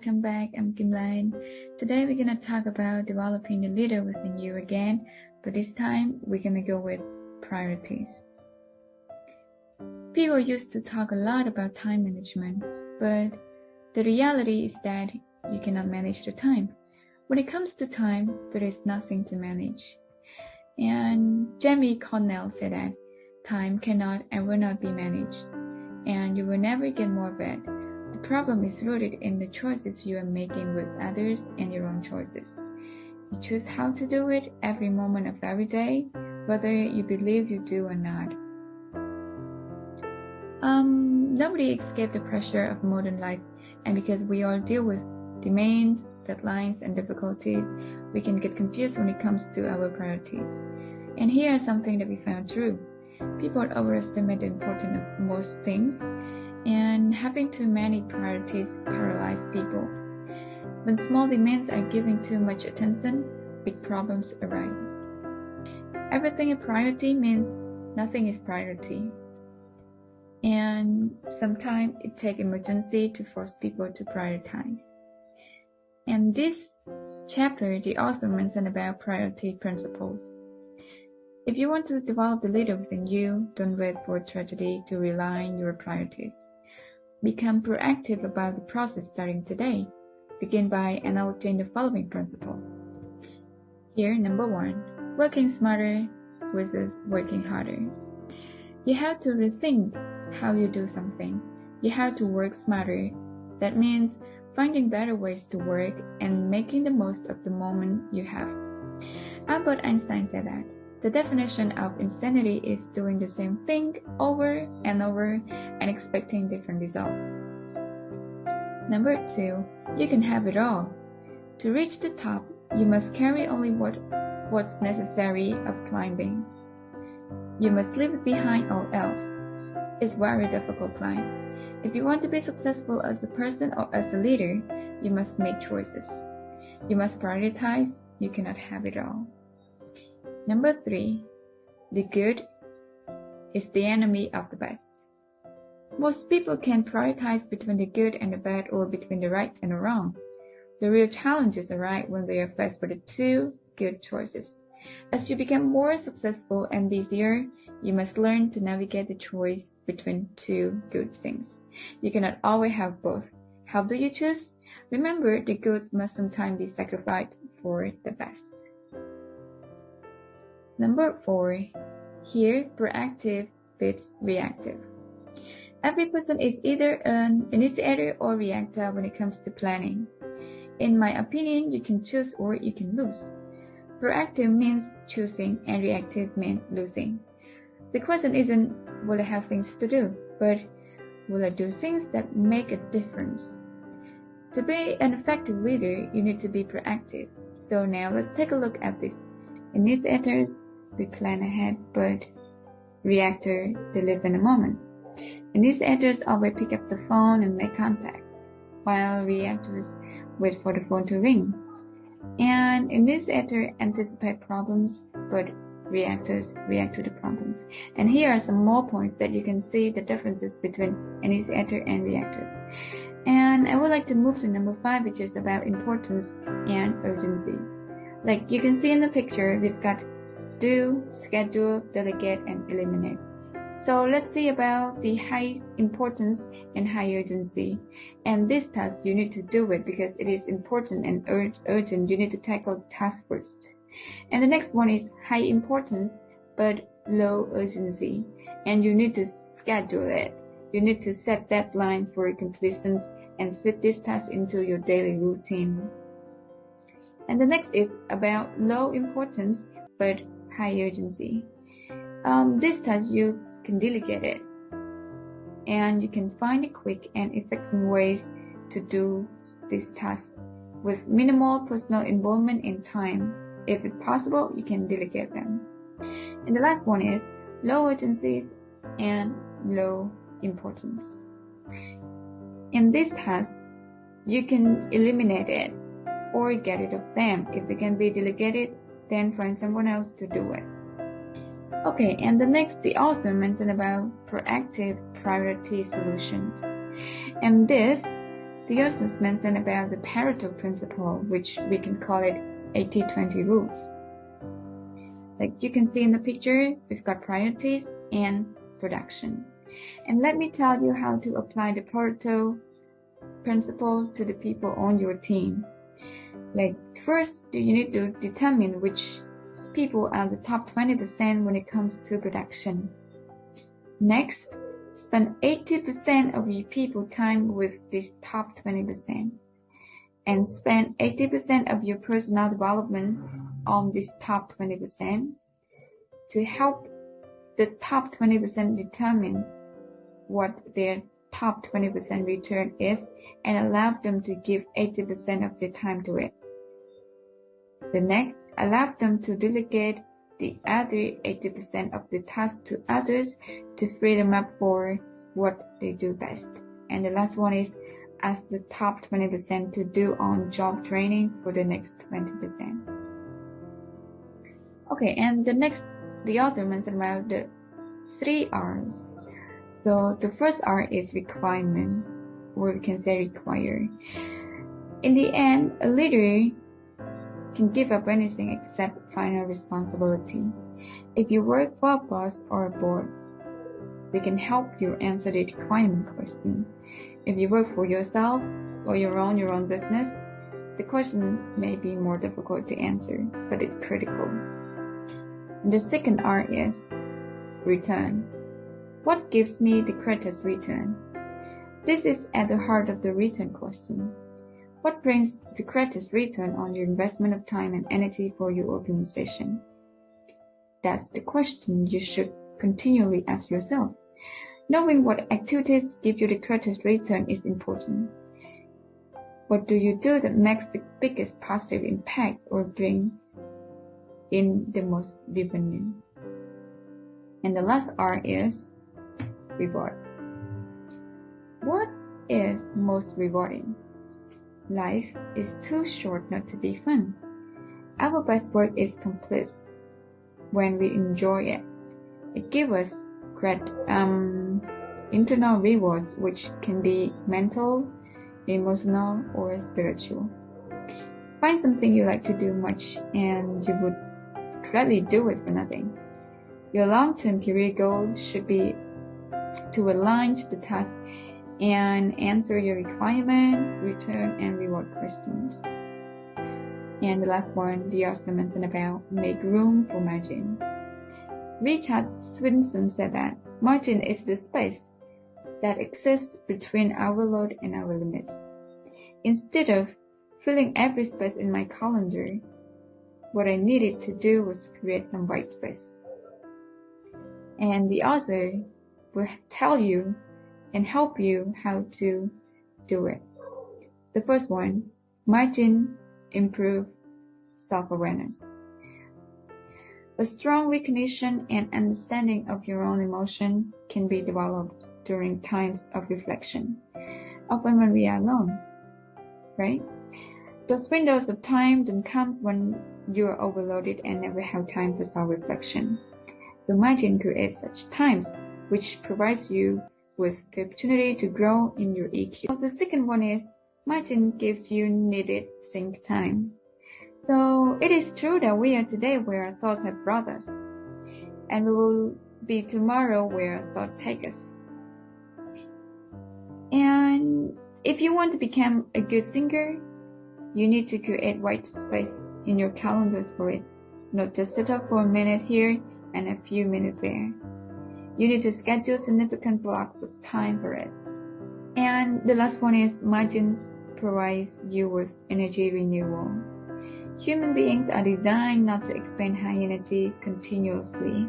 welcome back. I'm Kimlen. Today we're going to talk about developing a leader within you again, but this time we're going to go with priorities. People used to talk a lot about time management, but the reality is that you cannot manage the time. When it comes to time, there is nothing to manage. And Jamie Connell said that time cannot and will not be managed, and you will never get more of it. The problem is rooted in the choices you are making with others and your own choices. You choose how to do it every moment of every day, whether you believe you do or not. Nobody escaped the pressure of modern life, and because we all deal with demands, deadlines, and difficulties, we can get confused when it comes to our priorities. And here is something that we found true. People overestimate the importance of most things, and having too many priorities paralyze people. When small demands are given too much attention, big problems arise. Everything a priority means nothing is priority. And sometimes it takes emergency to force people to prioritize. And this chapter, the author mentioned about priority principles. If you want to develop the leader within you, don't wait for tragedy to realign your priorities. Become proactive about the process starting today. Begin by analyzing the following principle. Here, number 1, working smarter versus working harder. You have to rethink how you do something. You have to work smarter. That means finding better ways to work and making the most of the moment you have. Albert Einstein said that the definition of insanity is doing the same thing over and over and expecting different results. Number 2, you can have it all. To reach the top, you must carry only what's necessary of climbing. You must leave behind all else. It's a very difficult climb. If you want to be successful as a person or as a leader, you must make choices. You must prioritize. You cannot have it all. Number 3, the good is the enemy of the best. Most people can prioritize between the good and the bad or between the right and the wrong. The real challenges arise when they are faced with the two good choices. As you become more successful and busier, you must learn to navigate the choice between two good things. You cannot always have both. How do you choose? Remember, the good must sometimes be sacrificed for the best. Number 4, here proactive beats reactive. Every person is either an initiator or reactor when it comes to planning. In my opinion, you can choose or you can lose. Proactive means choosing and reactive means losing. The question isn't will I have things to do, but will I do things that make a difference? To be an effective leader, you need to be proactive. So now let's take a look at this. Initiators, they plan ahead, but reactor, they live in the moment. Initiators always pick up the phone and make contacts, while reactors wait for the phone to ring. And initiators anticipate problems, but reactors react to the problems. And here are some more points that you can see the differences between initiator and reactors. And I would like to move to number 5, which is about importance and urgencies. Like you can see in the picture, we've got do, schedule, delegate, and eliminate. So let's see about the high importance and high urgency. And this task, you need to do it because it is important and urgent. You need to tackle the task first. And the next one is high importance but low urgency. And you need to schedule it. You need to set deadline for completions and fit this task into your daily routine. And the next is about low importance but high urgency. This task you can delegate it, and you can find quick and effective ways to do this task with minimal personal involvement in time. If it's possible, you can delegate them. And the last one is low urgencies and low importance. In this task, you can eliminate it or get rid of them. If they can be delegated, then find someone else to do it. Okay, and the next, the author mentioned about proactive priority solutions. And this, the authors mentioned about the Pareto Principle, which we can call it 80-20 rules. Like you can see in the picture, we've got priorities and production. And let me tell you how to apply the Pareto Principle to the people on your team. Like first, you need to determine which people are the top 20% when it comes to production. Next, spend 80% of your people time with this top 20% and spend 80% of your personal development on this top 20% to help the top 20% determine what their top 20% return is and allow them to give 80% of their time to it. The next, allow them to delegate the other 80% of the task to others to free them up for what they do best. And the last one is ask the top 20% to do on-job training for the next 20%. Okay, and the author mentioned about the 3 R's. So the first R is requirement, or we can say require. In the end, a leader can give up anything except final responsibility. If you work for a boss or a board, they can help you answer the requirement question. If you work for yourself or your own business, the question may be more difficult to answer, but it's critical. And the second R is return. What gives me the greatest return? This is at the heart of the return question. What brings the greatest return on your investment of time and energy for your organization? That's the question you should continually ask yourself. Knowing what activities give you the greatest return is important. What do you do that makes the biggest positive impact or bring in the most revenue? And the last R is reward. What is most rewarding? Life is too short not to be fun. Our best work is complete when we enjoy it. It gives us great internal rewards, which can be mental, emotional, or spiritual. Find something you like to do much and you would gladly do it for nothing. Your long-term career goal should be to align the task and answer your requirement, return, and reward questions. And the last one, the author mentioned about make room for margin. Richard Swinson said that margin is the space that exists between our load and our limits. Instead of filling every space in my calendar, what I needed to do was create some white space. And the author will tell you and help you how to do it. The first one, margin, improve self-awareness. A strong recognition and understanding of your own emotion can be developed during times of reflection, often when we are alone, right? Those windows of time then comes when you are overloaded and never have time for self-reflection. So margin creates such times, which provides you with the opportunity to grow in your EQ. The second one is margin gives you needed think time. So it is true that we are today where our thoughts have brought us, and we will be tomorrow where our thoughts take us. And if you want to become a good singer, you need to create white space in your calendars for it. Not just sit up for a minute here and a few minutes there. You need to schedule significant blocks of time for it. And the last one is margins provides you with energy renewal. Human beings are designed not to expend high energy continuously,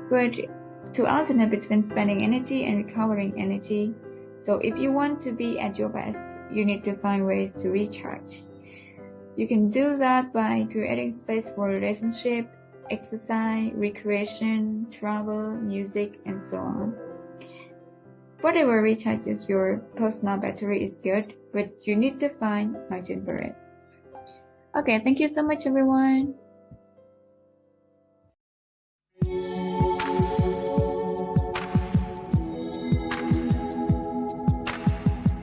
but to alternate between spending energy and recovering energy. So if you want to be at your best, you need to find ways to recharge. You can do that by creating space for relationship, exercise, recreation, travel, music, and so on. Whatever recharges your personal battery is good, but you need to find margin for it. Okay, thank you so much, everyone.